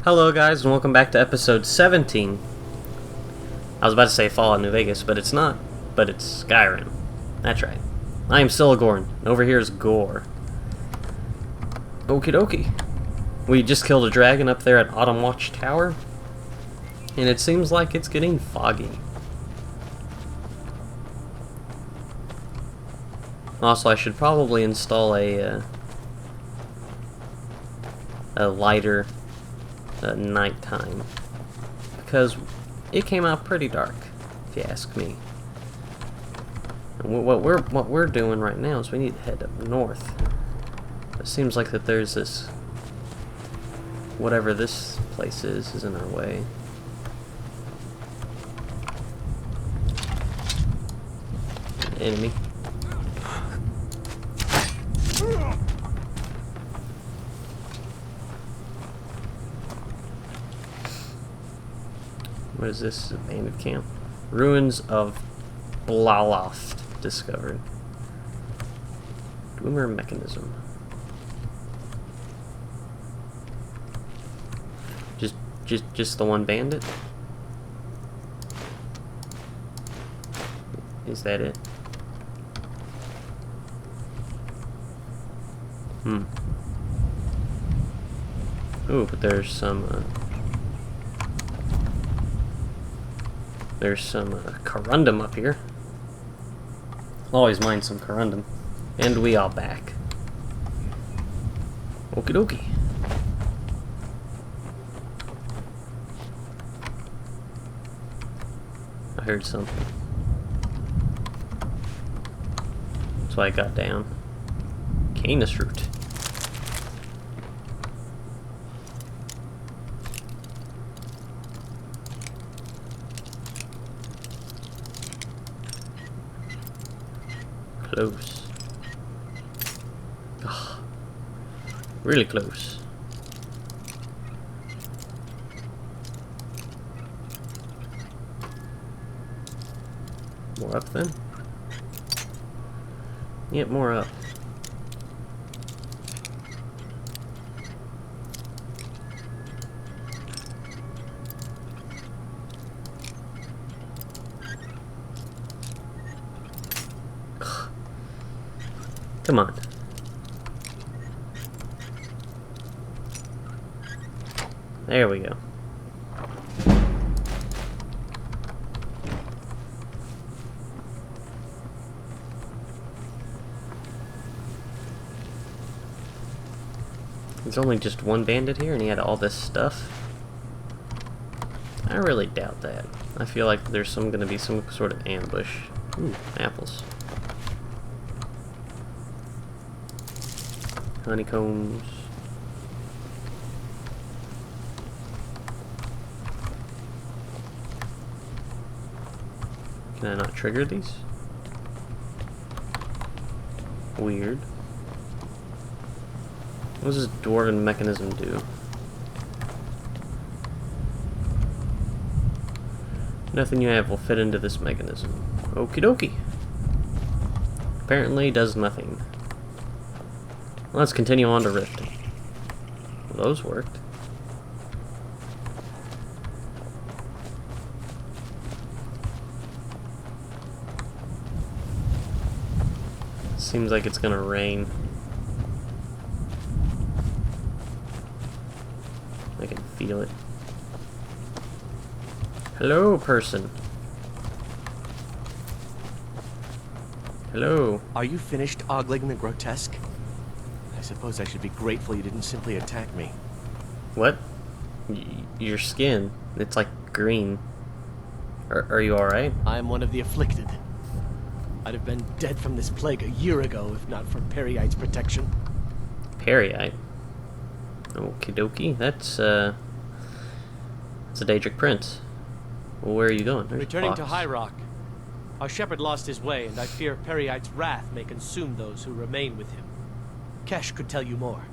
Hello guys, and welcome back to episode 17. I was about to say Fallout New Vegas, but it's not. But it's Skyrim. That's right. I am Silagorn, and over here is Gore. Okie dokie. We just killed a dragon up there at Autumn Watch Tower, and it seems like it's getting foggy. Also, I should probably install a lighter nighttime, because it came out pretty dark, if you ask me. And what we're doing right now is we need to head up north. It seems like that there's this, whatever this place is in our way. An enemy. What is this? Abandoned camp. Ruins of Blaloft discovered. Dwemer mechanism. Just the one bandit? Is that it? Ooh, but there's some corundum up here. Always mind some corundum. And we are back. Okie dokie. I heard something. That's why I got down. Canis root. Close. Oh, really close. More up then? Yep, more up. Come on. There we go. There's only just one bandit here and he had all this stuff. I really doubt that. I feel like there's gonna be some sort of ambush. Ooh, apples. Honeycombs. Can I not trigger these? Weird. What does this dwarven mechanism do? Nothing you have will fit into this mechanism. Okie dokie. Apparently does nothing. Let's continue on to Riften. Well, those worked. Seems like it's gonna rain. I can feel it. Hello, person. Hello. Are you finished ogling the grotesque? I suppose I should be grateful you didn't simply attack me. What? Your skin. It's like green. Are you alright? I am one of the afflicted. I'd have been dead from this plague a year ago if not for Periite's protection. Periite? Okie dokie. That's a Daedric Prince. Well, where are you going? There's Returning to High Rock. Our shepherd lost his way, and I fear Periite's wrath may consume those who remain with him. Kesh could tell you more.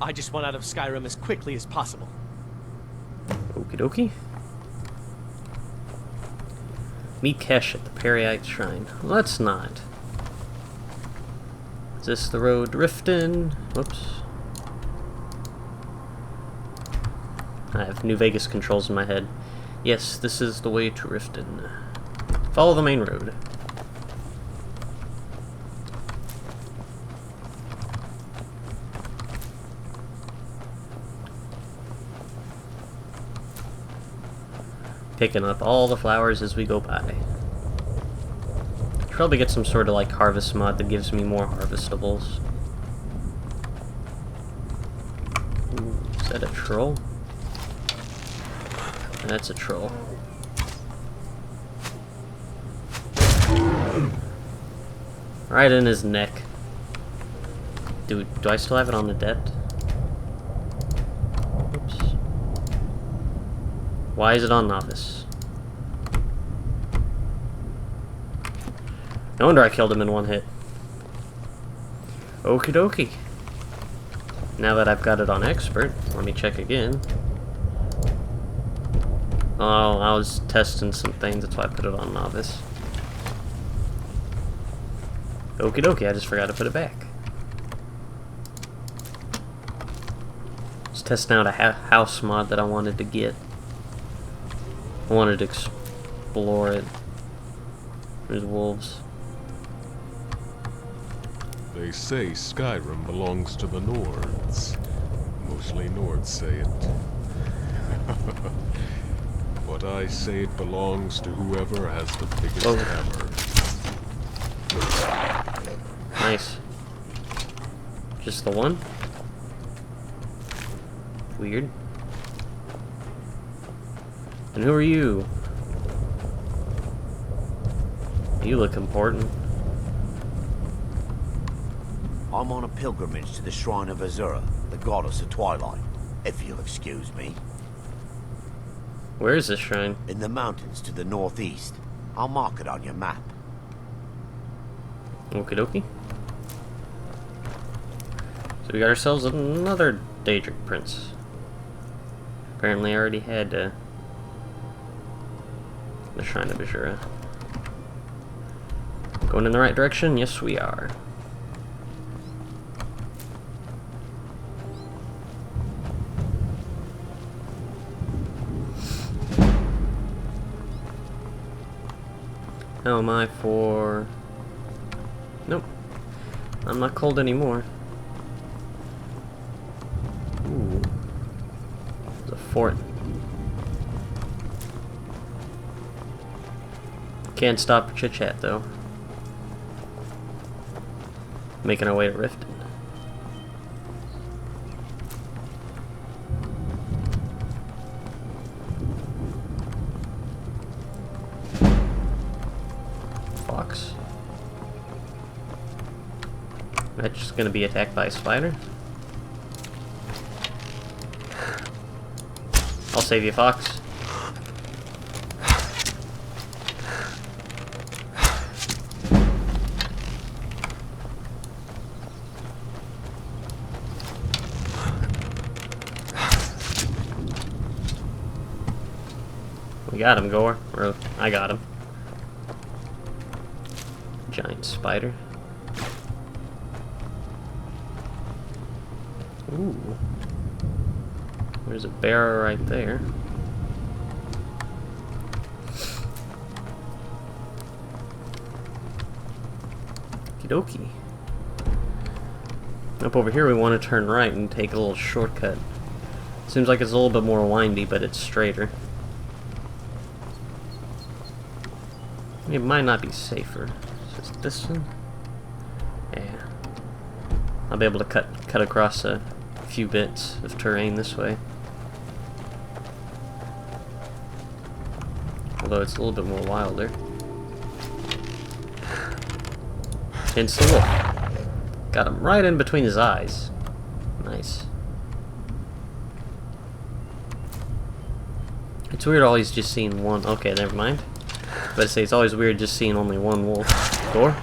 I just want out of Skyrim as quickly as possible. Okie dokie. Meet Kesh at the Periite Shrine. Let's not. Is this the road to Riften? Whoops. I have New Vegas controls in my head. Yes, this is the way to Riften. Follow the main road. Picking up all the flowers as we go by. Should probably get some sort of like harvest mod that gives me more harvestables. Ooh, is that a troll? That's a troll. Right in his neck. Do I still have it on the depth? Oops. Why is it on novice? No wonder I killed him in one hit. Okie dokie. Now that I've got it on expert, let me check again. Oh, I was testing some things, that's why I put it on novice. Okie dokie, I just forgot to put it back. Just testing out a house mod that I wanted to get. I wanted to explore it. There's wolves. They say Skyrim belongs to the Nords. Mostly Nords say it. But I say it belongs to whoever has the biggest hammer. Nice. Just the one? Weird. And who are you? You look important. I'm on a pilgrimage to the shrine of Azura, the goddess of twilight, if you'll excuse me. Where is this shrine? In the mountains to the northeast. I'll mark it on your map. Okie dokie. So we got ourselves another Daedric Prince. Apparently I already had the Shrine of Azura. Going in the right direction? Yes, we are. How am I for... Nope. I'm not cold anymore. Ooh. There's a fort. Can't stop chit chat though. Making our way to Riften. Fox. That's just gonna be attacked by a spider. I'll save you, Fox. We got him, Gore. Or, I got him. Giant spider. Ooh. There's a bear right there. Okie dokie. Up over here we want to turn right and take a little shortcut. Seems like it's a little bit more windy, but it's straighter. It might not be safer. Is it this one? Yeah. I'll be able to cut across a few bits of terrain this way. Although it's a little bit more wilder. Hence the wolf. Got him right in between his eyes. Nice. It's weird always just seeing one. Okay, never mind. But I say it's always weird just seeing only one wolf. Gore?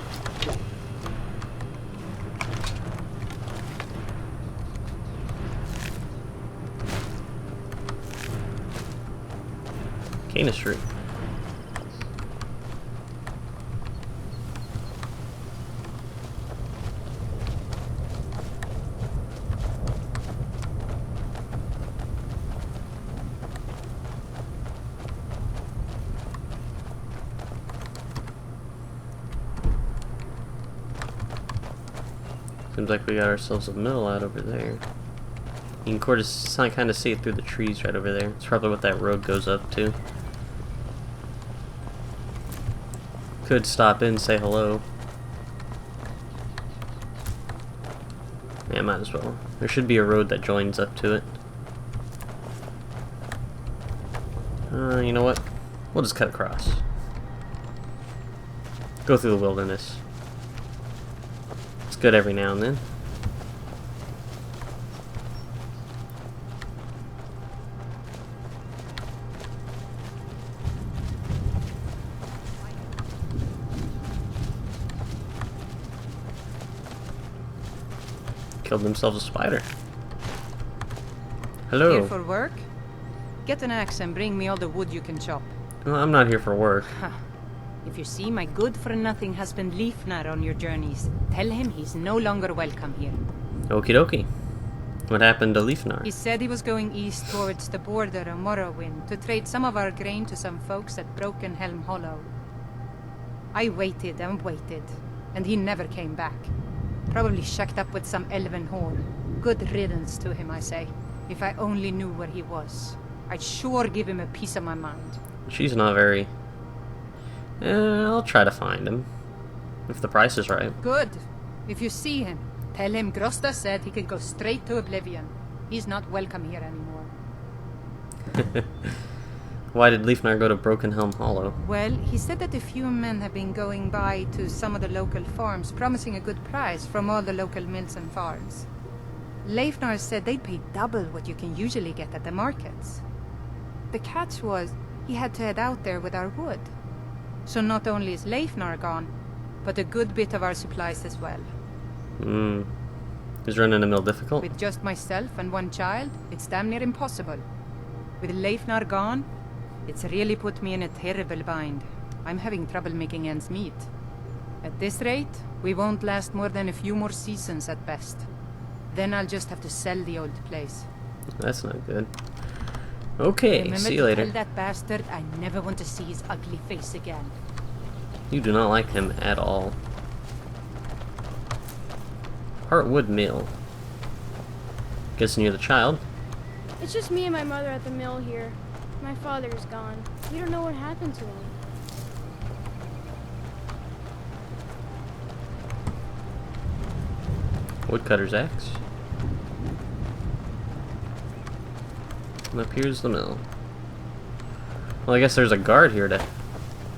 Canistry. Seems like we got ourselves a mill out over there. You can kind of see it through the trees right over there. It's probably what that road goes up to. Could stop in, say hello. Yeah, might as well. There should be a road that joins up to it. You know what? We'll just cut across. Go through the wilderness. It's good every now and then. Killed themselves a spider. Hello. Here for work? Get an axe and bring me all the wood you can chop. Well, I'm not here for work. If you see my good-for-nothing husband Leifnar on your journeys, tell him he's no longer welcome here. Okie dokie. What happened to Leifnar? He said he was going east towards the border of Morrowind to trade some of our grain to some folks at Broken Helm Hollow. I waited and waited, and he never came back. Probably shacked up with some elven whore. Good riddance to him, I say. If I only knew where he was, I'd sure give him a piece of my mind. She's not very... I'll try to find him. If the price is right. Good. If you see him, tell him Grosta said he could go straight to Oblivion. He's not welcome here anymore. Why did Leifnar go to Broken Helm Hollow? Well, he said that a few men have been going by to some of the local farms, promising a good price from all the local mills and farms. Leifnar said they'd pay double what you can usually get at the markets. The catch was, he had to head out there with our wood. So not only is Leifnar gone, but a good bit of our supplies as well. Is running a mill difficult? With just myself and one child, it's damn near impossible. With Leifnar gone, it's really put me in a terrible bind. I'm having trouble making ends meet. At this rate, we won't last more than a few more seasons at best. Then I'll just have to sell the old place. That's not good. Okay, Remember see you to later. tell that bastard I never want to see his ugly face again. You do not like him at all. Heartwood Mill. Guessing you're the child? It's just me and my mother at the mill here. My father is gone. We don't know what happened to him. Woodcutter's axe. And up here's the mill. Well, I guess there's a guard here to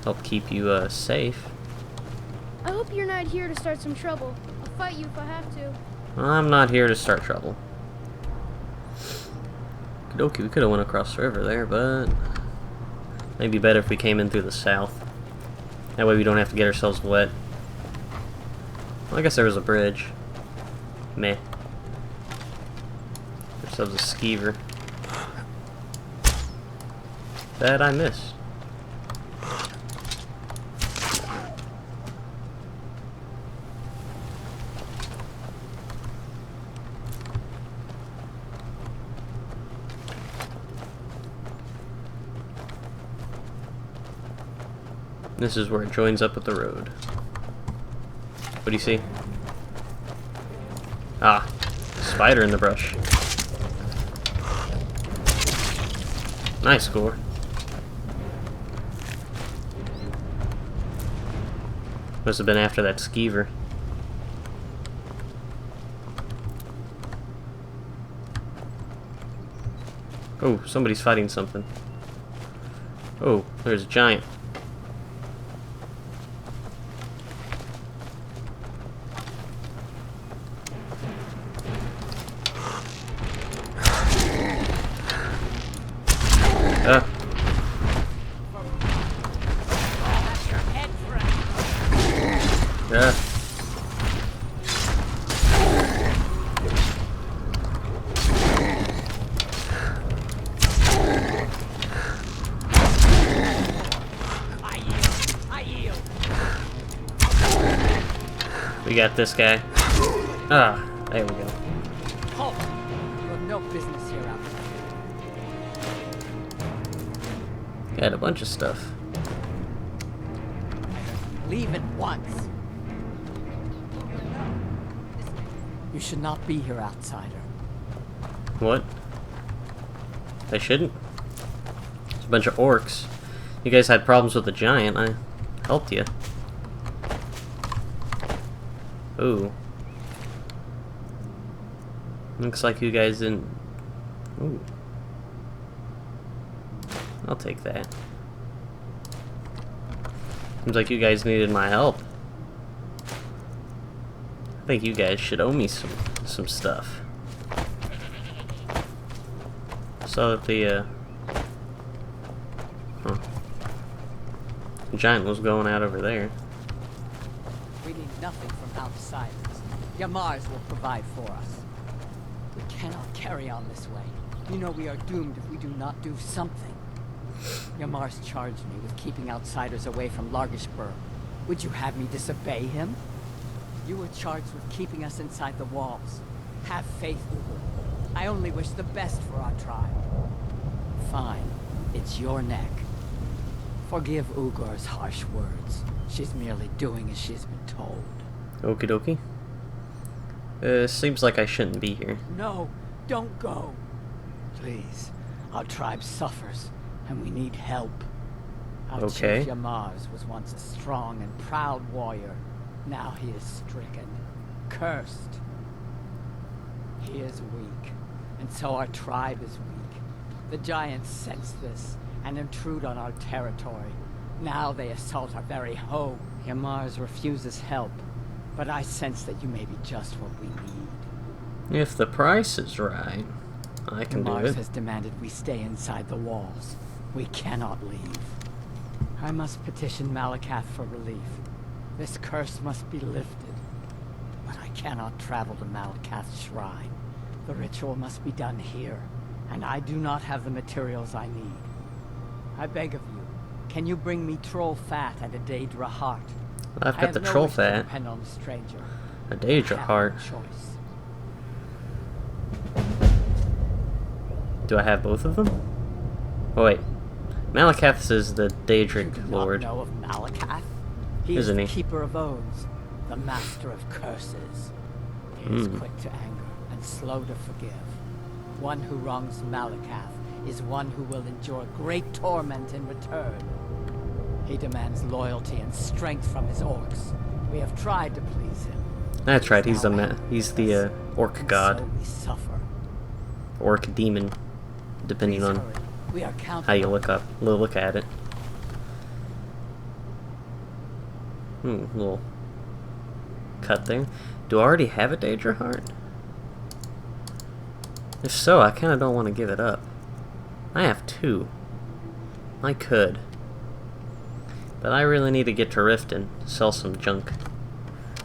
help keep you safe. I hope you're not here to start some trouble. I'll fight you if I have to. I'm not here to start trouble. Okay, we could have went across the river there, but maybe better if we came in through the south. That way we don't have to get ourselves wet. Well, I guess there was a bridge. Meh. Ourselves a skeever. That I missed. This is where it joins up with the road. What do you see? Ah, spider in the brush. Nice score. Must have been after that skeever. Oh, somebody's fighting something. Oh, there's a giant. Yeah. I yield. We got this guy. Ah, there we go. Halt! You have no business here out. Got a bunch of stuff. Leave at once. You should not be here, outsider. What? I shouldn't? It's a bunch of orcs. You guys had problems with the giant. I helped you. Ooh. Looks like you guys didn't... Ooh. I'll take that. Seems like you guys needed my help. I think you guys should owe me some stuff. Saw that the giant was going out over there. We need nothing from outsiders. Yamars will provide for us. We cannot carry on this way. You know we are doomed if we do not do something. Yamars charged me with keeping outsiders away from Largishburg. Would you have me disobey him? You were charged with keeping us inside the walls. Have faith, Ugur. I only wish the best for our tribe. Fine. It's your neck. Forgive Ugur's harsh words. She's merely doing as she's been told. Okie dokie. Seems like I shouldn't be here. No, don't go. Please. Our tribe suffers, and we need help. Our Okay. chief Yamars was once a strong and proud warrior. Now he is stricken, cursed. He is weak, and so our tribe is weak. The giants sense this and intrude on our territory. Now they assault our very home. Yamars refuses help, but I sense that you may be just what we need. If the price is right, I can do Yamars it. has demanded we stay inside the walls. We cannot leave. I must petition Malakath for relief. This curse must be lifted. But I cannot travel to Malakath's shrine. The ritual must be done here, and I do not have the materials I need. I beg of you, can you bring me troll fat and a Daedra heart? I've I got have the no troll wish to fat. depend on a stranger. A Daedra I have heart. no choice. Do I have both of them? Oh wait. Malakath is the You Daedric do lord. not know of Malakath? He Isn't is he? the keeper of oaths, the master of curses. He is quick to anger and slow to forgive. One who wrongs Malakath is one who will endure great torment in return. He demands loyalty and strength from his orcs. We have tried to please him. That's right. He's now the angry he's with the us, orc and god, So we suffer. orc demon, depending Please on hurry. We are counting how you on look at it. Little cut there. Do I already have a Daedra heart? If so, I kind of don't want to give it up. I have 2. I could. But I really need to get to Riften, sell some junk.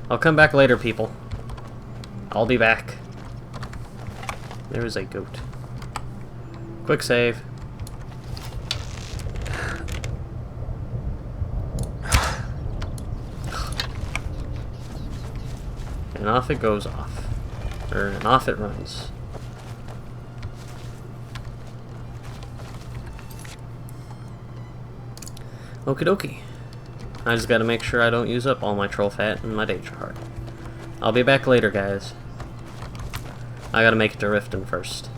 I'll come back later, people. I'll be back. There is a goat. Quick save. And off it goes off. And off it runs. Okie dokie. I just gotta make sure I don't use up all my troll fat and my Daedra heart. I'll be back later, guys. I gotta make it to Riften first.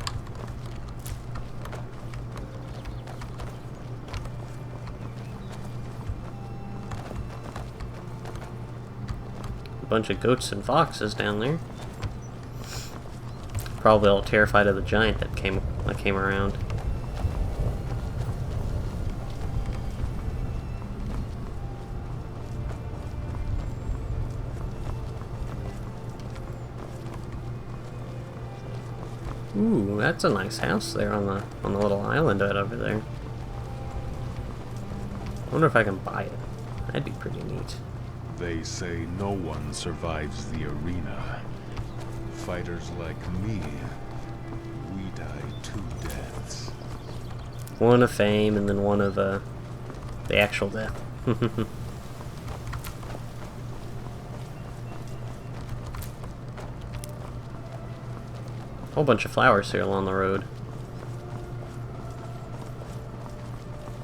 A bunch of goats and foxes down there. Probably all terrified of the giant that came around. Ooh, that's a nice house there on the little island right over there. I wonder if I can buy it. That'd be pretty neat. They say no one survives the arena. Fighters like me, we die 2 deaths. One of fame and then one of the actual death. Whole bunch of flowers here along the road.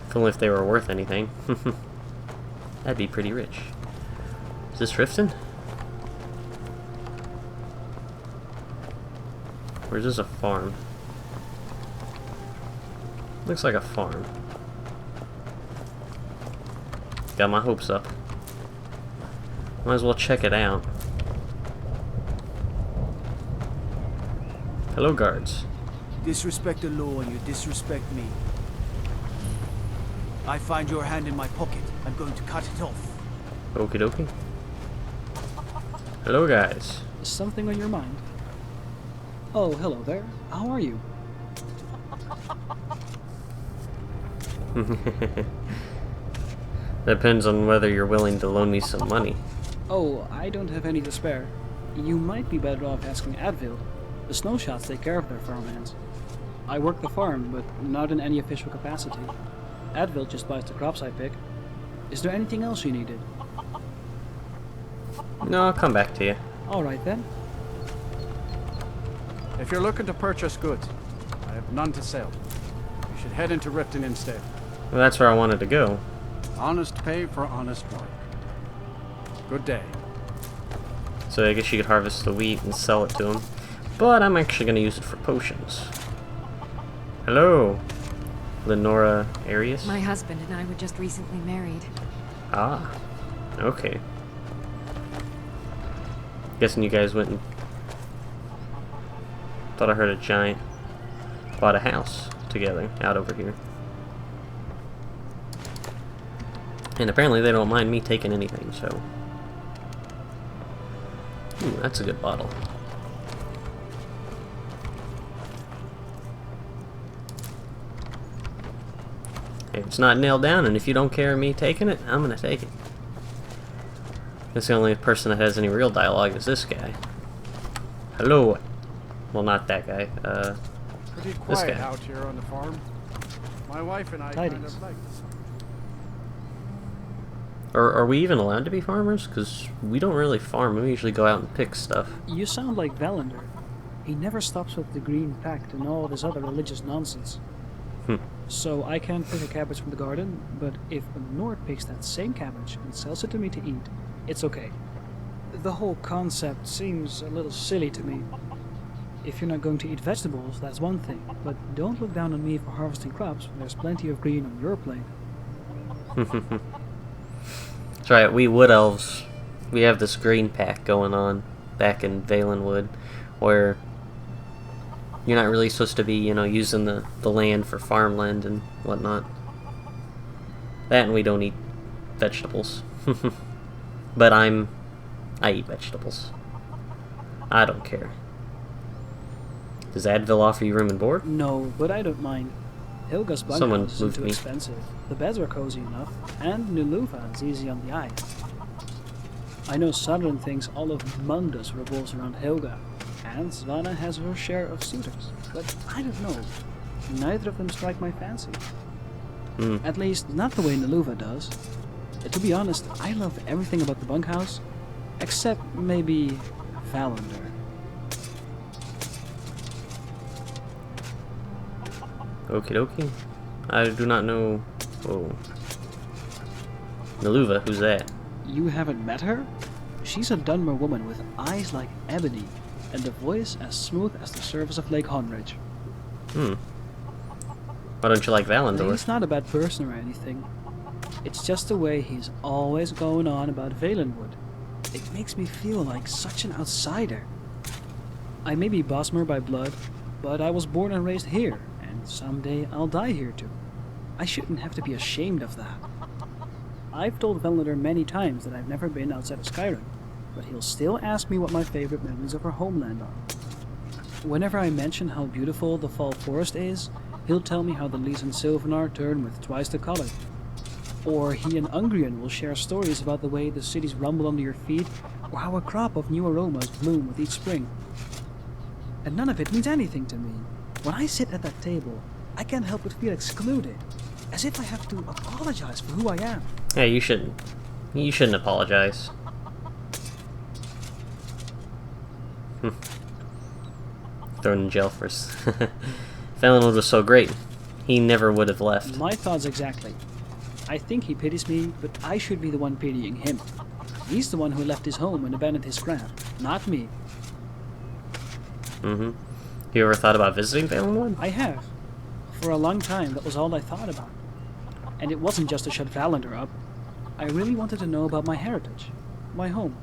If only if they were worth anything. That'd be pretty rich. Is this Riften? Or is this a farm? Looks like a farm. Got my hopes up. Might as well check it out. Hello, guards. Disrespect the law and you disrespect me. I find your hand in my pocket. I'm going to cut it off. Okie dokie. Hello, guys. Something on your mind? Oh, hello there. How are you? Depends on whether you're willing to loan me some money. Oh, I don't have any to spare. You might be better off asking Advil. The snowshots take care of their farmhands. I work the farm, but not in any official capacity. Advil just buys the crops I pick. Is there anything else you needed? No, I'll come back to you. Alright then. If you're looking to purchase goods, I have none to sell. You should head into Riften instead. Well, that's where I wanted to go. Honest pay for honest work. Good day. So I guess you could harvest the wheat and sell it to him. But I'm actually going to use it for potions. Hello, Lenora Arias? My husband and I were just recently married. Ah, okay. Guessing you guys went and... Thought I heard a giant... Bought a house together out over here. And apparently they don't mind me taking anything, so... Ooh, that's a good bottle. Hey, it's not nailed down, and if you don't care me taking it, I'm gonna take it. Guess the only person that has any real dialogue is this guy. Hello. Well, not that guy. Pretty This quiet guy. out here on the farm. My wife and I Tidings. kind of like this. Are we even allowed to be farmers? Because we don't really farm. We usually go out and pick stuff. You sound like Valander. He never stops with the Green Pact and all this other religious nonsense. So I can't pick a cabbage from the garden, but if a Nord picks that same cabbage and sells it to me to eat, it's okay. The whole concept seems a little silly to me. If you're not going to eat vegetables, that's one thing, but don't look down on me for harvesting crops when there's plenty of green on your plate. That's right, we wood elves, we have this green pack going on back in Valenwood, where you're not really supposed to be, you know, using the land for farmland and whatnot. That and we don't eat vegetables. But I eat vegetables. I don't care. Does Advil offer you room and board? No, but I don't mind. Hilga's Someone bunkhouse isn't moved too me. expensive. The beds are cozy enough, and Nuluva is easy on the eye. I know Southern thinks all of Mundus revolves around Hilga, and Svanna has her share of suitors, but I don't know. Neither of them strike my fancy. At least, not the way Nuluva does. To be honest, I love everything about the bunkhouse, except maybe Valander. Okie dokie. I do not know... Oh. Naluva, who's that? You haven't met her? She's a Dunmer woman with eyes like ebony, and a voice as smooth as the surface of Lake Honridge. Why don't you like Valandor? He's not a bad person or anything. It's just the way he's always going on about Valenwood. It makes me feel like such an outsider. I may be Bosmer by blood, but I was born and raised here, and someday I'll die here too. I shouldn't have to be ashamed of that. I've told Valander many times that I've never been outside of Skyrim, but he'll still ask me what my favorite memories of our homeland are. Whenever I mention how beautiful the Fall Forest is, he'll tell me how the leaves in Sylvanar turn with twice the color. Or he and Ungrian will share stories about the way the cities rumble under your feet, or how a crop of new aromas bloom with each spring. And none of it means anything to me. When I sit at that table, I can't help but feel excluded, as if I have to apologize for who I am. Yeah, you shouldn't. You shouldn't apologize. Thrown in jail first. Valenwood was so great. He never would have left. My thoughts exactly. I think he pities me, but I should be the one pitying him. He's the one who left his home and abandoned his craft, not me. You ever thought about visiting Valenwood? I have. For a long time, that was all I thought about. And it wasn't just to shut Valander up. I really wanted to know about my heritage, my home.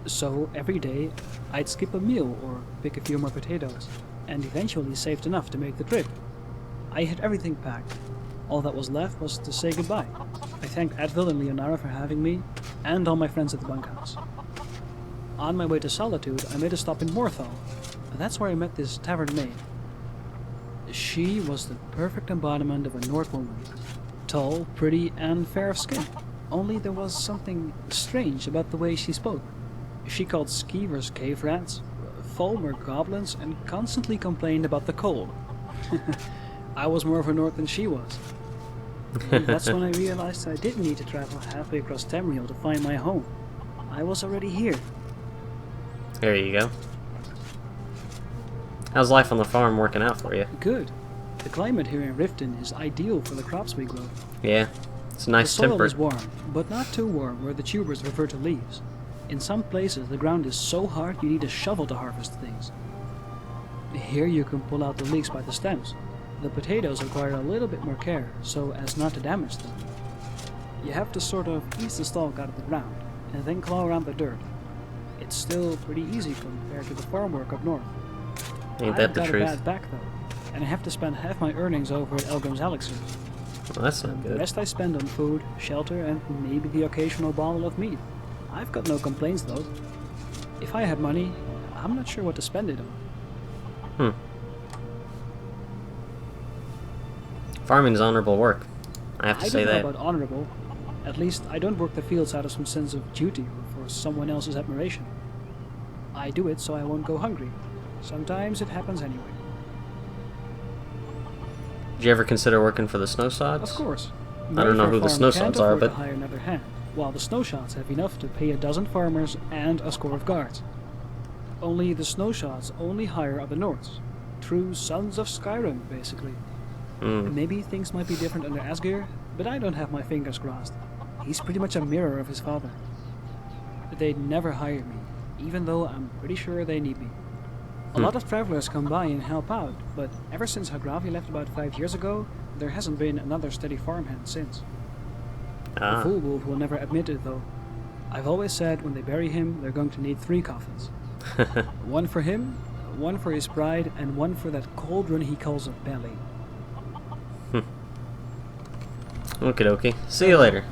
So, every day, I'd skip a meal or pick a few more potatoes, and eventually saved enough to make the trip. I had everything packed. All that was left was to say goodbye. I thanked Advil and Leonara for having me, and all my friends at the bunkhouse. On my way to Solitude, I made a stop in Morthal. That's where I met this tavern maid. She was the perfect embodiment of a Nord woman. Tall, pretty, and fair of skin. Only there was something strange about the way she spoke. She called skeevers cave rats, Fulmer goblins, and constantly complained about the cold. I was more of a Nord than she was. And that's when I realized I didn't need to travel halfway across Tamriel to find my home. I was already here. There you go. How's life on the farm working out for you? Good. The climate here in Riften is ideal for the crops we grow. Yeah, it's a nice The soil temperate. is warm, but not too warm where the tubers revert to leaves. In some places, the ground is so hard you need a shovel to harvest things. Here you can pull out the leeks by the stems. The potatoes require a little bit more care, so as not to damage them. You have to sort of ease the stalk out of the ground, and then claw around the dirt. It's still pretty easy compared to the farm work up north. Ain't that the I've got truth? a bad back though, and I have to spend half my earnings over at Elgrim's Elixir. Well, that's not The good. rest I spend on food, shelter, and maybe the occasional bottle of meat. I've got no complaints though. If I had money, I'm not sure what to spend it on. Farming's honorable work. I have to I say don't know that. about honorable. At least I don't work the fields out of some sense of duty or for someone else's admiration. I do it so I won't go hungry. Sometimes it happens anyway. Did you ever consider working for the Snowsods? Of course. I don't know Mayfair who the Farm Snowsods can't are, afford but to hire another hand, while the Snowshots have enough to pay a dozen farmers and a score of guards. Only the Snowshots only hire other Nords. True sons of Skyrim, basically. Maybe things might be different under Asgeir, but I don't have my fingers crossed. He's pretty much a mirror of his father. They'd never hire me, even though I'm pretty sure they need me. A lot of travelers come by and help out, but ever since Hagravi left about 5 years ago, there hasn't been another steady farmhand since. The Fool Wolf will never admit it though. I've always said when they bury him, they're going to need 3 coffins. One for him, one for his pride, and one for that cauldron he calls a belly. Okie dokie. See you later.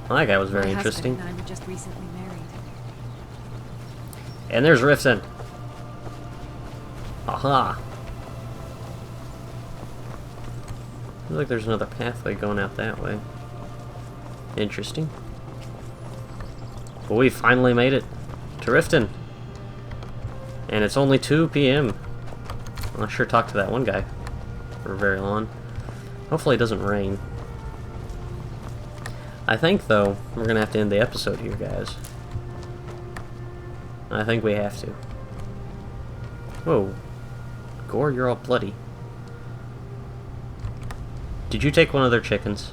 Well, that guy was very My interesting. husband and I were just recently married. And there's Riften. Aha! Looks like there's another pathway going out that way. Interesting. But we finally made it to Riften. And it's only 2 p.m. I'll sure talk to that one guy for very long. Hopefully it doesn't rain. I think, though, we're going to have to end the episode here, guys. I think we have to. Whoa. Gore, you're all bloody. Did you take one of their chickens?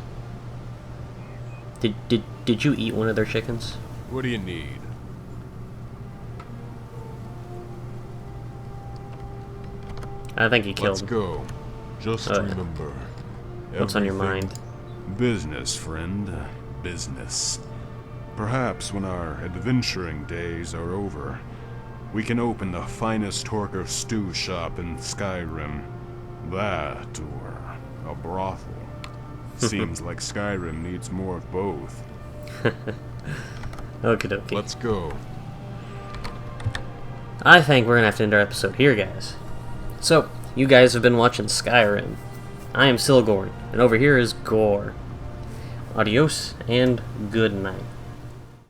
Did you eat one of their chickens? What do you need? I think he killed Let's go. Just remember. What's on your everything- mind? Business, friend. Business. Perhaps when our adventuring days are over, we can open the finest Torker stew shop in Skyrim. That, or a brothel. Seems like Skyrim needs more of both. Okie dokie. Let's go. I think we're gonna have to end our episode here, guys. So, you guys have been watching Skyrim. I am Silgorn, and over here is Gore. Adios, and good night.